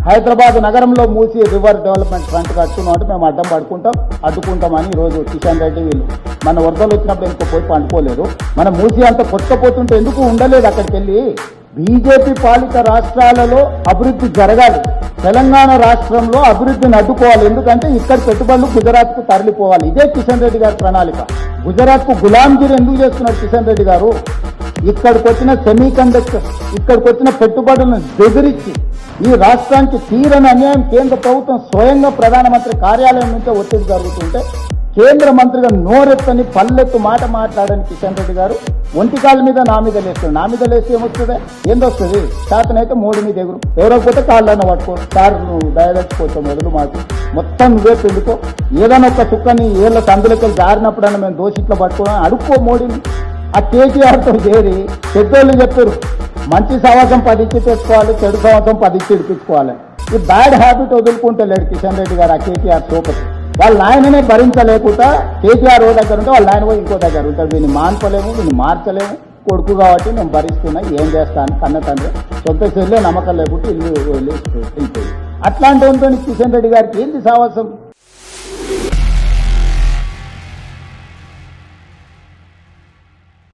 హైదరాబాద్ నగరంలో మూసి river development front కట్టుకున్నాం అంటే మేము అడ్డుకుంటామని ఈరోజు కిషన్ రెడ్డి వీళ్ళు మన వరదలు వచ్చినప్పుడు ఎందుకు పోయి పండుకోలేదు. మన మూసి అంత కొట్టుకపోతుంటే ఎందుకు ఉండలేదు అక్కడికి వెళ్ళి. బీజేపీ పాలిత రాష్ట్రాలలో అభివృద్ధి జరగాలి, తెలంగాణ రాష్ట్రంలో అభివృద్ధిని అడ్డుకోవాలి. ఎందుకంటే ఇక్కడ పెట్టుబడులు గుజరాత్కు తరలిపోవాలి. ఇదే కిషన్ రెడ్డి గారి ప్రణాళిక. గుజరాత్కు గులాంగిరి ఎందుకు చేస్తున్నారు కిషన్ రెడ్డి గారు? ఇక్కడికి వచ్చిన సెమీ కండక్టర్, ఇక్కడికి వచ్చిన పెట్టుబడులను బెదిరించి ఈ రాష్ట్రానికి తీరని అన్యాయం కేంద్ర ప్రభుత్వం స్వయంగా ప్రధానమంత్రి కార్యాలయం నుంచే ఒత్తిడి జరుగుతుంటే కేంద్ర మంత్రిగా నోరెత్తని పల్లెత్తు మాట మాట్లాడని కిషన్ రెడ్డి గారు ఒంటికాల మీద నా మీద లేస్తుంది. నా మీద లేస్తే ఏమొస్తుంది? ఏందొస్తుంది? శాతనైతే మోడీ మీద ఎగురు, ఎవరైపోతే కాళ్ళన్న పట్టుకో. సార్ నువ్వు దయదచ్చిపోతావు, మొదలు మాకు మొత్తం నువ్వే పెళ్ళికో. ఏదైనా ఒక చుక్కని ఏళ్ళ సందులకి జారినప్పుడైనా మేము దోషిట్లో పట్టుకోవడం అడుక్కో మోడీని. ఆ కేటీఆర్తో చేరి పెద్దోళ్ళు చెప్పారు మంచి సంవత్సరం 10 ఇచ్చి తెచ్చుకోవాలి, చెడు సంవత్సరం 10 ఇచ్చి ఇడిపించుకోవాలి. ఈ బ్యాడ్ హ్యాబిట్ వదులుకుంటే లేడు కిషన్ రెడ్డి గారు. ఆ కేటీఆర్ సోపతి వాళ్ళ నాయననే భరించలేకుండా కేటీఆర్ ఓ దగ్గర ఉంటే వాళ్ళ నాయన ఇంకో దగ్గర ఉంటాడు. వీడిని మాన్పలేము, వీడిని మార్చలేము, కొడుకు కాబట్టి నేను భరిస్తున్నా, ఏం చేస్తాను కన్న తండ్రి సొంత చెల్లె నమ్మకం లేకుంటే ఇల్లు వెళ్ళిపోయి అట్లాంటి ఉంటుంది కిషన్ రెడ్డి గారికి ఏంది సావాసం?